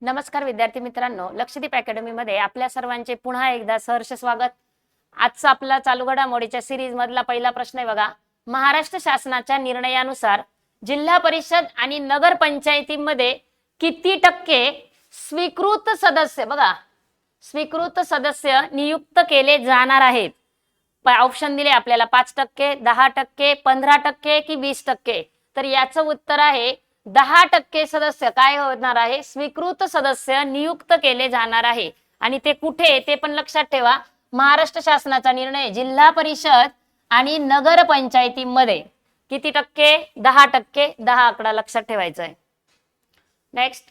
नमस्कार विद्यार्थी मित्रांनो, लक्षदीप अकॅडमी मध्ये आपल्या सर्वांचे पुन्हा एकदा सहर्ष स्वागत। आजचा आपला चालू घडामोडीच्या सिरीज मधला पहिला प्रश्न आहे बघा। महाराष्ट्र शासनाच्या निर्णयानुसार जिल्हा परिषद आणि नगर पंचायतीमध्ये किती टक्के स्वीकृत सदस्य बघा स्वीकृत सदस्य नियुक्त केले जाणार आहेत? ऑप्शन दिले आपल्याला 5%, 10%, 15% की 20%। तर याचं उत्तर आहे 10% सदस्य काय होणार आहे, स्वीकृत सदस्य नियुक्त केले जाणार आहे। आणि ते कुठे ते पण लक्षात ठेवा। महाराष्ट्र शासनाचा निर्णय जिल्हा परिषद आणि नगर पंचायतीमध्ये किती टक्के? 10%। 10 आकडा लक्षात ठेवायचा आहे। Next,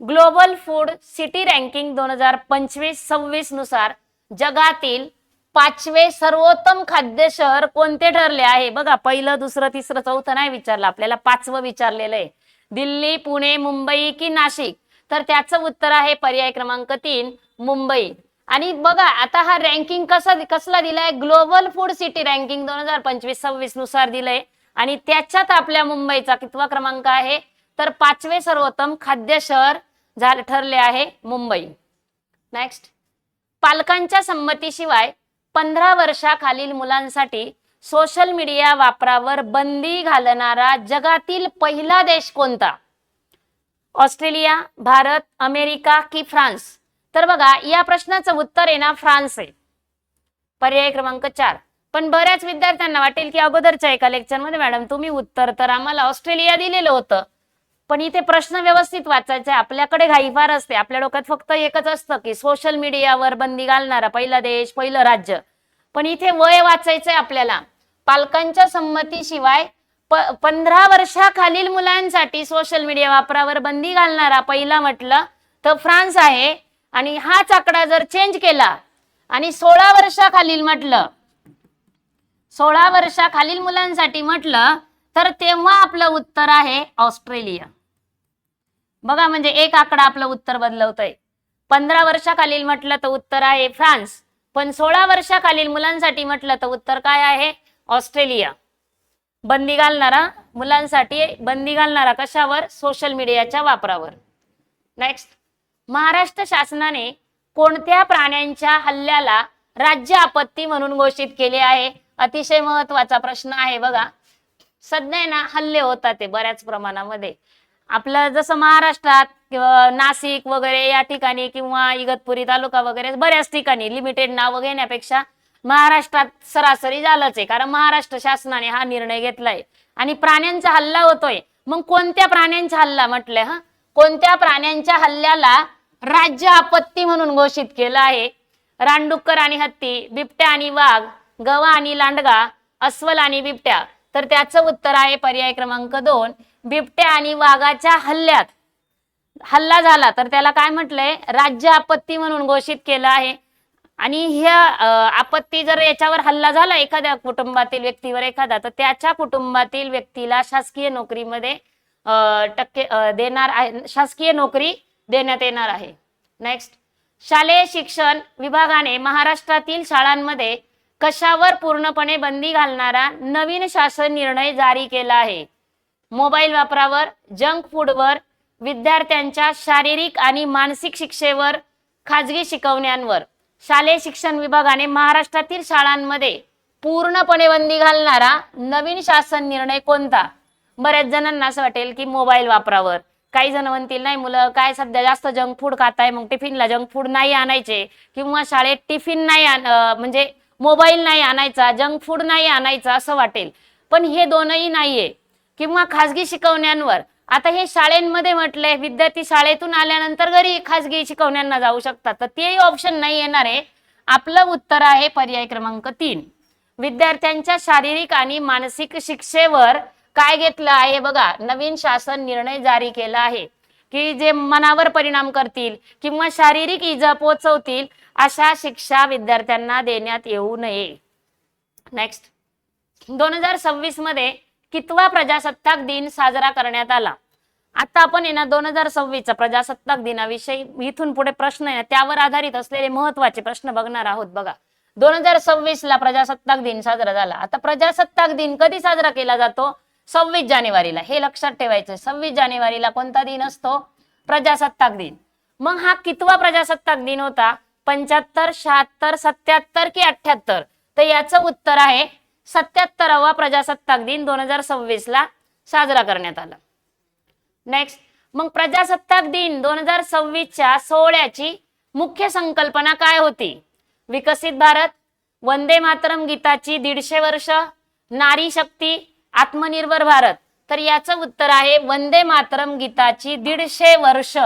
global food city ranking 2025-26 नुसार जगातील 5वे सर्वोत्तम खाद्य शहर कोणते ठरले आहे? बघा, पहिलं, दुसरं, तिसरं, चौथं नाही विचारलं आपल्याला, 5वं विचारलेलं आहे। दिल्ली, पुणे, मुंबई की नाशिक? तर त्याचं उत्तर आहे पर्याय क्रमांक 3 मुंबई। आणि बघा आता हा रँकिंग कसला दिलाय? ग्लोबल फूड सिटी रँकिंग 2025-26 नुसार दिलंय आणि त्याच्यात आपल्या मुंबईचा कितवा क्रमांक आहे? तर 5वे सर्वोत्तम खाद्य शहर ठरले आहे मुंबई। नेक्स्ट, पालकांच्या संमतीशिवाय 15 वर्षाखालील मुलांसाठी सोशल मीडिया वापरावर बंदी घालणारा जगातील पहिला देश कोणता? ऑस्ट्रेलिया, भारत, अमेरिका की फ्रान्स? तर बघा या प्रश्नाचं उत्तर आहे ना फ्रान्स आहे, पर्याय क्रमांक 4। पण बऱ्याच विद्यार्थ्यांना वाटेल की अगोदरच्या एका लेक्चरमध्ये मॅडम तुम्ही उत्तर तर आम्हाला ऑस्ट्रेलिया दिलेलं होतं, पण इथे प्रश्न व्यवस्थित वाचायचा आहे। आपल्याकडे घाई फार असते, आपल्या डोक्यात फक्त एकच असतं की सोशल मीडियावर बंदी घालणारा पहिला देश, पहिलं राज्य। पण इथे वय वाचायचंय आपल्याला। पालकांच्या संमतीशिवाय 15 वर्षाखालील मुलांसाठी सोशल मीडिया वापरावर बंदी घालणारा पहिला म्हटलं तर फ्रान्स आहे। आणि हाच आकडा जर चेंज केला आणि 16 वर्षाखालील म्हटलं, 16 वर्षाखालील मुलांसाठी म्हटलं तर तेव्हा आपलं उत्तर आहे ऑस्ट्रेलिया। बघा म्हणजे एक आकडा आपलं उत्तर बदलवतंय। 15 वर्षाखालील म्हटलं तर उत्तर आहे फ्रान्स, पण 16 वर्षाखालील मुलांसाठी म्हटलं तर उत्तर काय आहे? ऑस्ट्रेलिया। बंदी घालणारा मुलांसाठी बंदी घालणारा कशावर? सोशल मीडियाच्या वापरावर। नेक्स्ट, महाराष्ट्र शासनाने कोणत्या प्राण्यांच्या हल्ल्याला राज्य आपत्ती म्हणून घोषित केले आहे? अतिशय महत्वाचा प्रश्न आहे बघा। सध्या ना हल्ले होतात ते बऱ्याच प्रमाणामध्ये आपलं, जसं महाराष्ट्रात किंवा नाशिक वगैरे या ठिकाणी किंवा इगतपुरी तालुका वगैरे बऱ्याच ठिकाणी लिमिटेड नाव घेण्यापेक्षा महाराष्ट्रात सरासरी झालंच आहे, कारण महाराष्ट्र शासनाने हा निर्णय घेतलाय आणि प्राण्यांचा हल्ला होतोय। मग कोणत्या प्राण्यांचा हल्ला म्हटलंय? कोणत्या प्राण्यांच्या हल्ल्याला राज्य आपत्ती म्हणून घोषित केलं आहे? रानडुक्कर आणि हत्ती, बिबट्या आणि वाघ, गवा आणि लांडगा, अस्वल आणि बिबट्या? तर त्याचं उत्तर आहे पर्याय क्रमांक 2 बिबट्या आणि वाघाच्या हल्ल्यात हल्ला झाला तर त्याला काय म्हटलंय? राज्य आपत्ती म्हणून घोषित केलं आहे। आणि ह्या आपत्ती जर याच्यावर हल्ला झाला एखाद्या कुटुंबातील व्यक्तीवर एखादा, तर त्याच्या कुटुंबातील व्यक्तीला शासकीय नोकरीमध्ये शासकीय नोकरी देण्यात येणार आहे। नेक्स्ट, शालेय शिक्षण विभागाने महाराष्ट्रातील शाळांमध्ये कशावर पूर्णपणे बंदी घालणारा नवीन शासन निर्णय जारी केला आहे? मोबाईल वापरावर, जंक फूडवर, विद्यार्थ्यांच्या शारीरिक आणि मानसिक शिक्षेवर, खाजगी शिकवण्यांवर? शालेय शिक्षण विभागाने महाराष्ट्रातील शाळांमध्ये पूर्णपणे बंदी घालणारा नवीन शासन निर्णय कोणता? बऱ्याच जणांना असं वाटेल की मोबाईल वापरावर, काही जण म्हणतील नाही मुलं काय सध्या जास्त जंक फूड खाताय, मग टिफिनला जंक फूड नाही आणायचे किंवा शाळेत टिफिन नाही म्हणजे मोबाईल नाही आणायचा, जंक फूड नाही आणायचा असं वाटेल, पण हे दोनही नाहीये। किंवा खाजगी शिकवण्यांवर, आता हे शाळेमध्ये म्हटलंय विद्यार्थी शाळेतून आल्यानंतर घरी खाजगी शिकवण्यांना जाऊ शकतात, तर तेही ऑप्शन नाही येणार आहे। आपलं उत्तर आहे पर्याय क्रमांक 3 विद्यार्थ्यांच्या शारीरिक आणि मानसिक शिक्षेवर काय घेतलं आहे? बघा, नवीन शासन निर्णय जारी केला आहे की जे मनावर परिणाम करतील किंवा शारीरिक इजा पोहोचवतील अशा शिक्षा विद्यार्थ्यांना देण्यात येऊ नये। नेक्स्ट, 2026 मध्ये कितवा प्रजासत्ताक दिन साजरा करण्यात आला? आता आपण आहे ना 2026चा प्रजासत्ताक दिनाविषयी इथून पुढे प्रश्न आहे त्यावर आधारित असलेले महत्वाचे प्रश्न बघणार आहोत। बघा, 2026 ला प्रजासत्ताक दिन साजरा झाला। आता प्रजासत्ताक दिन कधी साजरा केला जातो? 26 जानेवारीला। हे लक्षात ठेवायचं, 26 जानेवारीला कोणता दिन असतो? प्रजासत्ताक दिन। मग हा कितवा प्रजासत्ताक दिन होता? 75, 76, 77 की 78? तर याचं उत्तर आहे 77वा प्रजासत्ताक दिन 2026 ला साजरा करण्यात आला. नेक्स्ट, मग प्रजासत्ताक दिन 2026च्या सोहळ्याची मुख्य संकल्पना काय होती? विकसित भारत, वंदे मातरम गीताची 150 वर्ष, नारी शक्ती, आत्मनिर्भर भारत? तर याचं उत्तर आहे वंदे मातरम गीताची 150 वर्ष.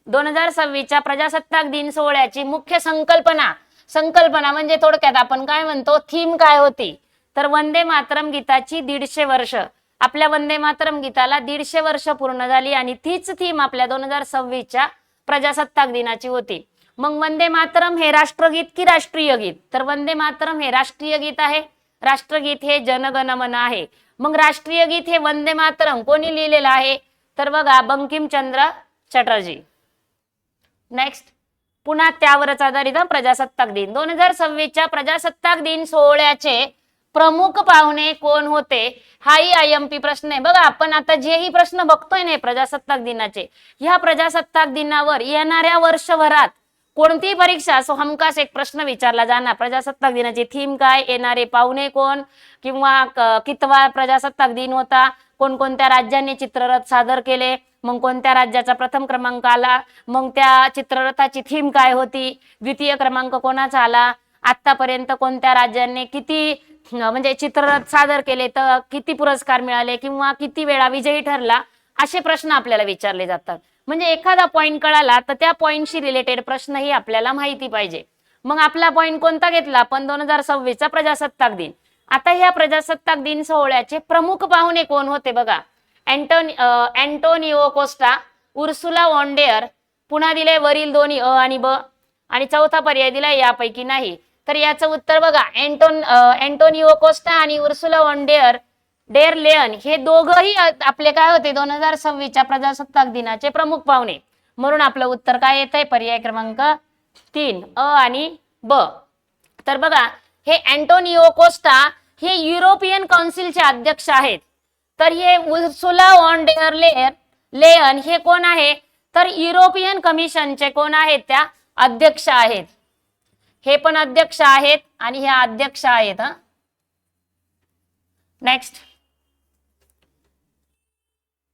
2026च्या प्रजासत्ताक दिन सोहळ्याची मुख्य संकल्पना म्हणजे थोडक्यात आपण काय म्हणतो, थीम काय होती? तर वंदे मातरम गीताची 150 वर्ष. आपल्या वंदे मातरम गीताला 150 वर्ष पूर्ण झाली आणि तीच थीम आपल्या 2026च्या प्रजासत्ताक दिनाची होती. मग वंदे मातरम हे राष्ट्रगीत की राष्ट्रीय गीत? तर वंदे मातरम हे राष्ट्रीय गीत आहे. राष्ट्रगीत हे जनगण मन आहे. मग राष्ट्रीय गीत हे वंदे मातरम कोणी लिहिलेलं आहे? तर बघा, बंकिमचंद्र चटर्जी. नेक्स्ट, पुन्हा त्यावरच आधारित प्रजासत्ताक दिन. 2026च्या प्रजासत्ताक दिन सोहळ्याचे प्रमुख पाहुणे कोण होते? हाही IMP प्रश्न आहे. बघा, आपण आता जेही प्रश्न बघतोय ना प्रजासत्ताक दिनाचे, ह्या प्रजासत्ताक दिनावर येणाऱ्या वर्षभरात कोणतीही परीक्षा असो हमखास एक प्रश्न विचारला जाणार. प्रजासत्ताक दिनाची थीम काय, येणारे पाहुणे कोण, किंवा कितवा प्रजासत्ताक दिन होता, कोणकोणत्या राज्यांनी चित्ररथ सादर केले, मग कोणत्या राज्याचा प्रथम क्रमांक आला, मग त्या चित्ररथाची थीम काय होती, द्वितीय क्रमांक कोणाचा आला, आतापर्यंत कोणत्या राज्यांनी किती म्हणजे चित्ररथ सादर केले, तर किती पुरस्कार मिळाले, किंवा किती वेळा विजयी ठरला, असे प्रश्न आपल्याला विचारले जातात. म्हणजे एखादा पॉइंट कळाला तर त्या पॉइंटशी रिलेटेड प्रश्नही आपल्याला माहिती पाहिजे. मग आपला पॉइंट कोणता घेतला आपण? 2026चा प्रजासत्ताक दिन. आता ह्या प्रजासत्ताक दिन सोहळ्याचे प्रमुख पाहुणे कोण होते? बघा, Antonio Costa, Ursula von der, पुन्हा दिले वरील दोन्ही अ आणि ब, आणि चौथा पर्याय दिला यापैकी नाही. तर याचं उत्तर बघा, अँटोनिओ कोस्टा आणि उर्सुला वॉन डेर लेयन हे दोघंही आपले काय होते? 2026च्या प्रजासत्ताक दिनाचे प्रमुख पाहुणे. म्हणून आपलं उत्तर काय येतंय? पर्याय क्रमांक 3 अ आणि ब. तर बघा, हे अँटोनिओ कोस्टा हे युरोपियन काउन्सिलचे अध्यक्ष आहेत. तर हे उर्सुला वॉन डेर लेयन हे कोण आहे? तर युरोपियन कमिशनचे कोण आहेत? त्या अध्यक्ष आहेत. हे पण अध्यक्ष आहेत आणि हे अध्यक्ष आहेत. नेक्स्ट,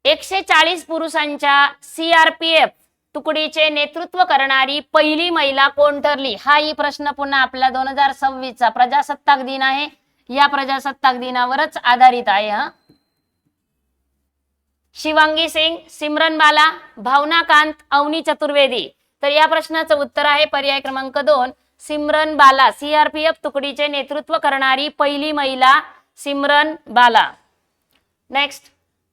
140 पुरुषांच्या CRPF तुकडीचे नेतृत्व करणारी पहिली महिला कोण ठरली? हाही प्रश्न पुन्हा आपला 2026चा प्रजासत्ताक दिन आहे. या प्रजासत्ताक दिनावरच आधारित आहे. शिवांगी सिंग, सिमरन बाला, भावना कांत, अवनी चतुर्वेदी? तर या प्रश्नाचं उत्तर आहे पर्याय क्रमांक 2 सिमरन बाला. CRPF तुकडीचे नेतृत्व करणारी पहिली महिला सिमरन बाला. नेक्स्ट,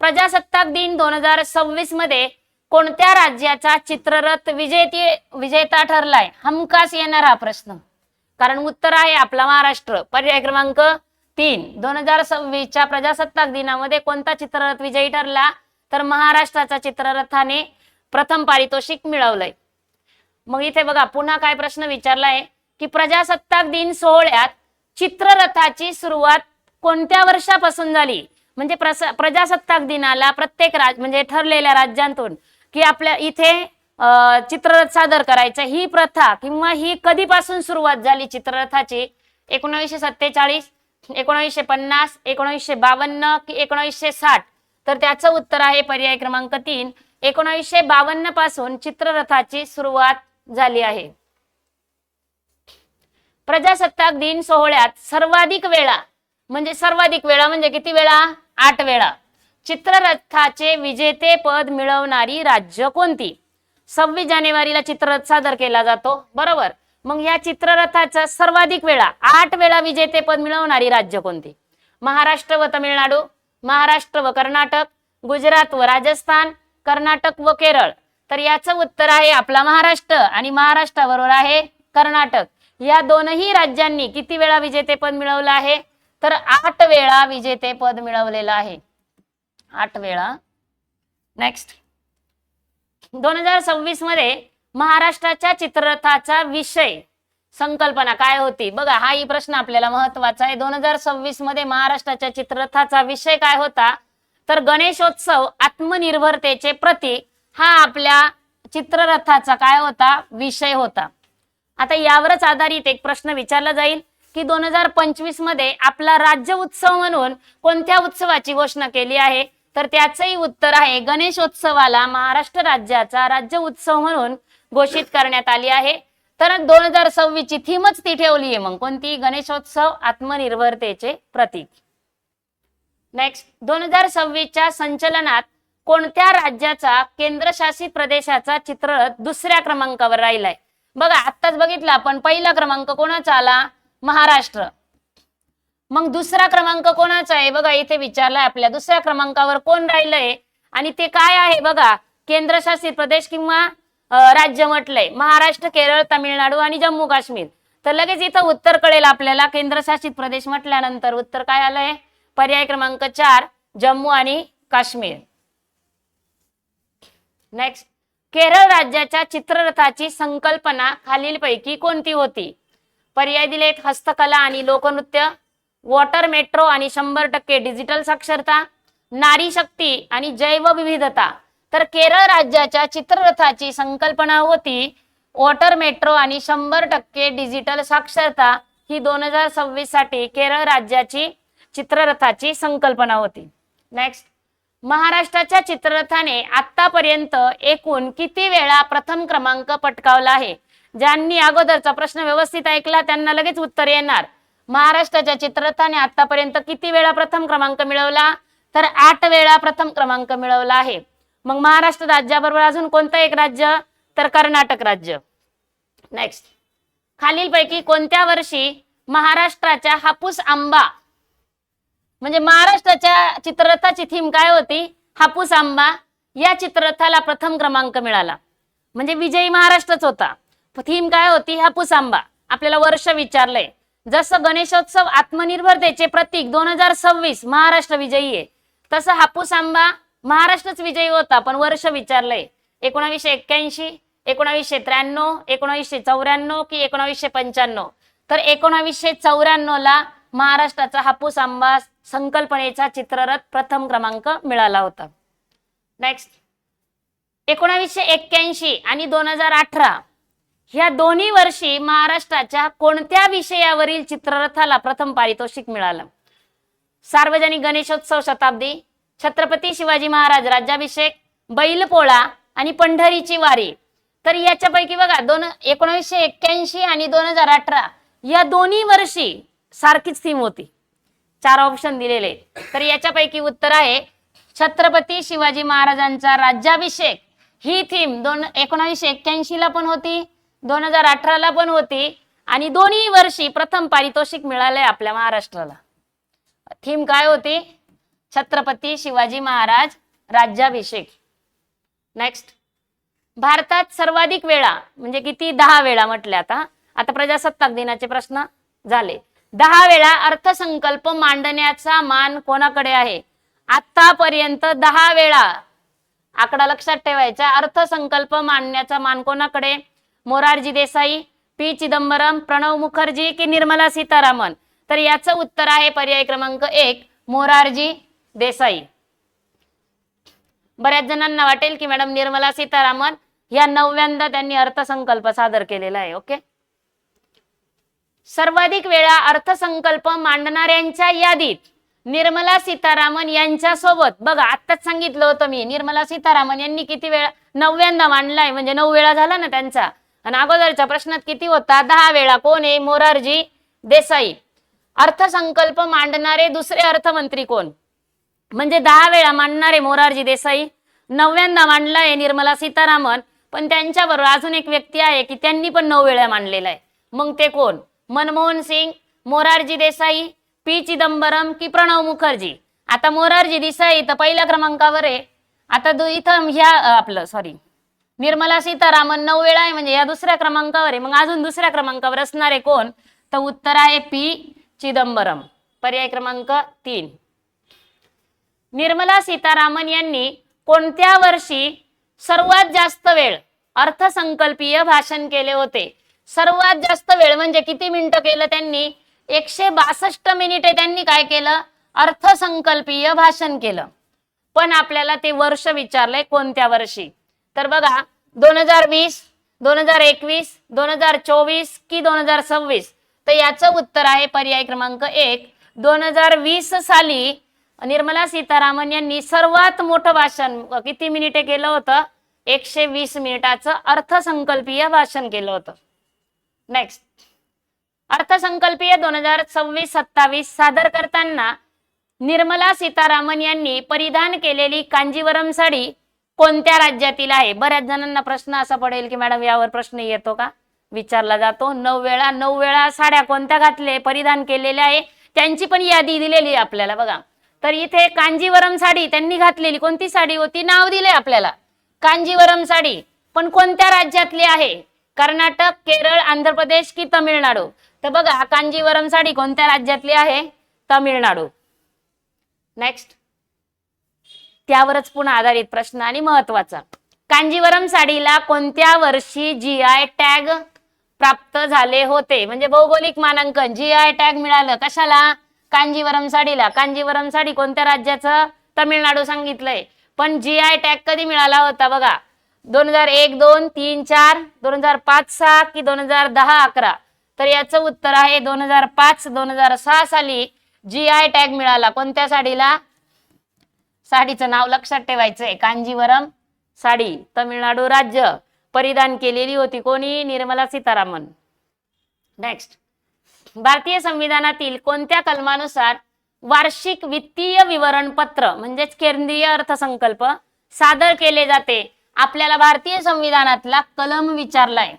प्रजासत्ताक दिन 2026 मध्ये कोणत्या राज्याचा चित्ररथ विजेता ठरलाय? हमखास येणार हा प्रश्न, कारण उत्तर आहे आपला महाराष्ट्र. पर्याय क्रमांक 3 2026च्या प्रजासत्ताक दिनामध्ये कोणता चित्ररथ विजयी ठरला? तर महाराष्ट्राचा चित्ररथाने प्रथम पारितोषिक मिळवलंय. मग इथे बघा, पुन्हा काय प्रश्न विचारलाय की प्रजासत्ताक दिन सोहळ्यात चित्ररथाची सुरुवात कोणत्या वर्षापासून झाली? म्हणजे प्रजासत्ताक दिनाला प्रत्येक म्हणजे ठरलेल्या राज्यांतून की आपल्या इथे चित्ररथ सादर करायचं, ही प्रथा किंवा ही कधीपासून सुरुवात झाली चित्ररथाची? 1947, 1950, 1952 की 1960? तर त्याचं उत्तर आहे पर्याय क्रमांक 3 1952 पासून चित्ररथाची सुरुवात झाली आहे. प्रजासत्ताक दिन सोहळ्यात सर्वाधिक वेळा म्हणजे किती वेळा? 8 वेळा चित्ररथाचे विजेते पद मिळवणारी राज्य कोणती? 26 जानेवारीला चित्ररथ सादर केला जातो, बरोबर. मग या चित्ररथाचा सर्वाधिक वेळा 8 वेळा विजेते पद मिळवणारी राज्य कोणती? महाराष्ट्र व तामिळनाडू, महाराष्ट्र व कर्नाटक, गुजरात व राजस्थान, कर्नाटक व केरळ? तर याचं उत्तर आहे आपला महाराष्ट्र, आणि महाराष्ट्राबरोबर आहे कर्नाटक. या दोनही राज्यांनी किती वेळा विजेतेपद मिळवलं आहे? तर 8 वेळा विजेतेपद मिळवलेलं आहे, 8 वेळा. नेक्स्ट, 2026 मध्ये महाराष्ट्राच्या चित्ररथाचा विषय संकल्पना काय होती? बघा, हाही प्रश्न आपल्याला महत्वाचा आहे. 2026 मध्ये महाराष्ट्राच्या चित्ररथाचा विषय काय होता? तर गणेशोत्सव आत्मनिर्भरतेचे प्रतीक हा आपल्या चित्ररथाचा काय होता, विषय होता. आता यावरच आधारित एक प्रश्न विचारला जाईल की 2025 मध्ये आपला राज्य उत्सव म्हणून कोणत्या उत्सवाची घोषणा केली आहे, तर त्याचंही उत्तर आहे गणेशोत्सवाला महाराष्ट्र राज्याचा राज्य उत्सव म्हणून घोषित करण्यात आली आहे. तर 2026 ची थीमच ती ठेवली आहे. मग कोणती? गणेशोत्सव आत्मनिर्भरतेचे प्रतीक. नेक्स्ट, 2026च्या संचलनात कोणत्या राज्याचा केंद्रशासित प्रदेशाचा चित्ररथ दुसऱ्या क्रमांकावर राहिलाय? बघा आत्ताच बघितलं आपण, पहिला क्रमांक कोणाचा आला? महाराष्ट्र. मग दुसरा क्रमांक कोणाचा आहे? बघा इथे विचारलाय आपल्या, दुसऱ्या क्रमांकावर कोण राहिलंय आणि ते काय आहे? बघा केंद्रशासित प्रदेश किंवा राज्य म्हटलंय महाराष्ट्र, केरळ, तामिळनाडू आणि जम्मू काश्मीर. तर लगेच इथं उत्तर कळेल आपल्याला. केंद्रशासित प्रदेश म्हटल्यानंतर उत्तर काय आलंय? पर्याय क्रमांक 4 जम्मू आणि काश्मीर. नेक्स्ट, केरळ राज्याच्या चित्ररथाची संकल्पना खालीलपैकी कोणती होती? पर्याय दिलेत हस्तकला आणि लोकनृत्य, वॉटर मेट्रो आणि 100% डिजिटल साक्षरता, नारी शक्ती आणि जैवविविधता. तर केरळ राज्याच्या चित्ररथाची संकल्पना होती वॉटर मेट्रो आणि 100% डिजिटल साक्षरता. ही 2026 साठी केरळ राज्याची चित्ररथाची संकल्पना होती. नेक्स्ट, महाराष्ट्राच्या चित्ररथाने आतापर्यंत एकूण किती वेळा प्रथम क्रमांक पटकावला आहे? ज्यांनी अगोदरचा प्रश्न व्यवस्थित ऐकला त्यांना लगेच उत्तर येणार. महाराष्ट्राच्या चित्ररथाने आतापर्यंत किती वेळा प्रथम क्रमांक मिळवला? तर 8 वेळा प्रथम क्रमांक मिळवला आहे. मग महाराष्ट्र राज्याबरोबर अजून कोणतं एक राज्य? तर कर्नाटक राज्य. नेक्स्ट, खालीलपैकी कोणत्या वर्षी महाराष्ट्राच्या हापूस आंबा, म्हणजे महाराष्ट्राच्या चित्ररथाची थीम काय होती? हापूस आंबा. या चित्ररथाला प्रथम क्रमांक मिळाला, म्हणजे विजयी महाराष्ट्रच होता. थीम काय होती? हापूस आंबा. आपल्याला वर्ष विचारलंय. जसं गणेशोत्सव आत्मनिर्भरतेचे प्रतीक 2026 महाराष्ट्र विजयी आहे, तसं हापूस आंबा महाराष्ट्रच विजयी होता, पण वर्ष विचारलंय 1981, 1993, 1994 की 1995. तर 1994 ला महाराष्ट्राचा हापूस आंबा संकल्पनेचा चित्ररथ प्रथम क्रमांक मिळाला होता. नेक्स्ट, 1981 आणि 2018 ह्या दोन्ही वर्षी महाराष्ट्राच्या कोणत्या विषयावरील चित्ररथाला प्रथम पारितोषिक मिळालं? सार्वजनिक गणेशोत्सव शताब्दी, छत्रपती शिवाजी महाराज राज्याभिषेक, बैलपोळा आणि पंढरीची वारी. तर याच्यापैकी बघा 1981 आणि 2018 या दोन्ही वर्षी सारखीच थीम होती. 4 ऑप्शन दिलेले. तर याच्यापैकी उत्तर आहे छत्रपती शिवाजी महाराजांचा राज्याभिषेक. ही थीम 1981 ला पण होती, 2018 ला पण होती आणि दोन्ही वर्षी प्रथम पारितोषिक मिळालंय आपल्या महाराष्ट्राला. थीम काय होती? छत्रपती शिवाजी महाराज राज्याभिषेक. नेक्स्ट, भारतात सर्वाधिक वेळा, म्हणजे किती? 10 वेळा म्हटले. आता प्रजासत्ताक दिनाचे प्रश्न झाले. 10 वेळा अर्थसंकल्प मांडण्याचा मान कोणाकडे आहे? आतापर्यंत 10 वेळा, आकडा लक्षात ठेवायचा, अर्थसंकल्प मांडण्याचा मान कोणाकडे? मोरारजी देसाई, पी चिदंबरम, प्रणव मुखर्जी की निर्मला सीतारामन. तर याचं उत्तर आहे पर्याय क्रमांक 1 मोरारजी देसाई. बऱ्याच जणांना वाटेल की मॅडम निर्मला सीतारामन, या 9व्यांदा त्यांनी अर्थसंकल्प सादर केलेला आहे. ओके, सर्वाधिक वेळा अर्थसंकल्प मांडणाऱ्यांच्या यादीत निर्मला सीतारामन यांच्या सोबत, बघा आत्ताच सांगितलं होतं मी, निर्मला सीतारामन यांनी किती वेळा? 9व्यांदा मांडलाय, म्हणजे 9 वेळा झाला ना त्यांचा. आणि अगोदरच्या प्रश्नात किती होता? 10 वेळा. कोण आहे? मोरारजी देसाई. अर्थसंकल्प मांडणारे दुसरे अर्थमंत्री कोण? म्हणजे 10 वेळा मांडणारे मोरारजी देसाई, 9व्यांदा मांडलाय निर्मला सीतारामन, पण त्यांच्याबरोबर अजून एक व्यक्ती आहे की त्यांनी पण 9 वेळा मांडलेला आहे. मग ते कोण? मनमोहन सिंग, मोरारजी देसाई, पी चिदंबरम की प्रणव मुखर्जी. आता मोरारजी देसाई तर पहिल्या क्रमांकावर आहे. आता इथं ह्या निर्मला सीतारामन 9 वेळा आहे, म्हणजे या दुसऱ्या क्रमांकावर आहे. मग अजून दुसऱ्या क्रमांकावर असणारे कोण? तर उत्तर आहे पी चिदंबरम. पर्याय क्रमांक 3. निर्मला सीतारामन यांनी कोणत्या वर्षी सर्वात जास्त वेळ अर्थसंकल्पीय भाषण केले होते? सर्वात जास्त वेळ म्हणजे किती मिनिटं केलं त्यांनी? 162 मिनिटे त्यांनी काय केलं? अर्थसंकल्पीय भाषण केलं. पण आपल्याला ते वर्ष विचारलंय कोणत्या वर्षी. तर बघा 2020, 2021, 2024 की 2026? तर याचं उत्तर आहे पर्याय क्रमांक 1, 2020 साली निर्मला सीतारामन यांनी सर्वात मोठं भाषण किती मिनिटे केलं होतं? 120 मिनिटाचं अर्थसंकल्पीय भाषण केलं होतं. नेक्स्ट, अर्थसंकल्पीय 2026-27 सादर करताना निर्मला सीतारामन यांनी परिधान केलेली कांजीवरम साडी कोणत्या राज्यातील आहे? बऱ्याच जणांना प्रश्न असा पडेल की मॅडम यावर प्रश्न येतो का, विचारला जातो. 9 वेळा साड्या कोणत्या घातले परिधान केलेल्या आहे त्यांची पण यादी दिलेली आहे आपल्याला बघा. तर इथे कांजीवरम साडी त्यांनी घातलेली कोणती साडी होती? नाव दिले आपल्याला कांजीवरम साडी, पण कोणत्या राज्यातली आहे? कर्नाटक, केरळ, आंध्र प्रदेश की तमिळनाडू? तर बघा कांजीवरम साडी कोणत्या राज्यातली आहे? तमिळनाडू. नेक्स्ट, त्यावरच पुन्हा आधारित प्रश्न आणि महत्वाचा, कांजीवरम साडीला कोणत्या वर्षी GI टॅग प्राप्त झाले होते? म्हणजे भौगोलिक मानांकन GI टॅग मिळालं कशाला? कांजीवरम साडीला. कांजीवरम साडी कोणत्या राज्याचं? तमिळनाडू सांगितलंय. पण GI टॅग कधी मिळाला होता बघा? 2001, 2, 3, 4, 2005, 6 की 2010, 11? तर याचं उत्तर आहे 2005, 2006 साली GI टॅग मिळाला. कोणत्या साडीला? साडीचं नाव लक्षात ठेवायचंय, कांजीवरम साडी, तमिळनाडू राज्य. परिधान केलेली होती कोणी? निर्मला सीतारामन. नेक्स्ट, भारतीय संविधानातील कोणत्या कलमानुसार वार्षिक वित्तीय विवरणपत्र म्हणजेच केंद्रीय अर्थसंकल्प सादर केले जाते? आपल्याला भारतीय संविधानातला कलम विचारलाय.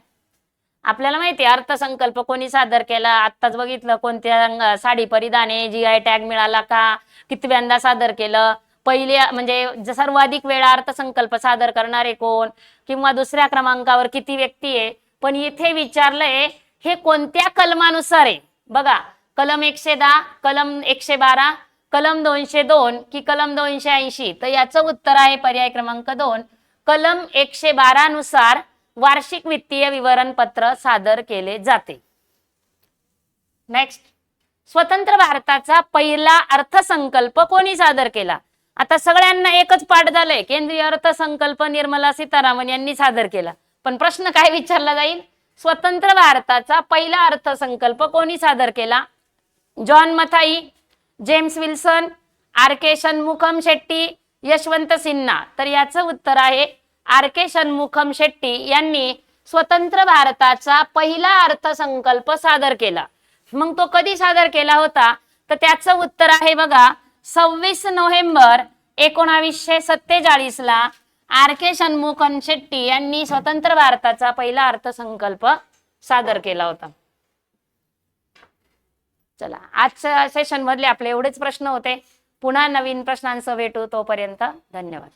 आपल्याला माहिती आहे अर्थसंकल्प कोणी सादर केला, आत्ताच बघितलं कोणत्या साडी परिधान आहे, GI टॅग मिळाला का, कितव्यांदा सादर केलं, पहिले म्हणजे सर्वाधिक वेळा अर्थसंकल्प सादर करणारे कोण, किंवा दुसऱ्या क्रमांकावर किती व्यक्ती आहे. पण इथे विचारलंय हे कोणत्या कलमानुसार आहे बघा? कलम 110, कलम 112, कलम 202 की कलम 280? तर याचं उत्तर आहे पर्याय क्रमांक 2, कलम 112 नुसार वार्षिक वित्तीय विवरणपत्र सादर केले जाते. नेक्स्ट, स्वतंत्र भारताचा पहिला अर्थसंकल्प कोणी सादर केला? आता सगळ्यांना एकच पाठ झालंय, केंद्रीय अर्थसंकल्प निर्मला सीतारामन यांनी सादर केला. पण प्रश्न काय विचारला जाईल? स्वतंत्र भारताचा पहिला अर्थसंकल्प कोणी सादर केला? John Mathai, James Wilson, RK Shanmukham Chetty, Yashwant Sinha? तर याचं उत्तर आहे RK षण्मुखम शेट्टी यांनी स्वतंत्र भारताचा पहिला अर्थसंकल्प सादर केला. मग तो कधी सादर केला होता? तर त्याचं उत्तर आहे बघा 26 नोव्हेंबर 1947 ला RK षण्मुखम शेट्टी यांनी स्वतंत्र भारताचा पहिला अर्थसंकल्प सादर केला होता. चला, आजच्या सेशन मधले आपले एवढेच प्रश्न होते. पुन्हा नवीन प्रश्नांसह भेटू, तोपर्यंत धन्यवाद.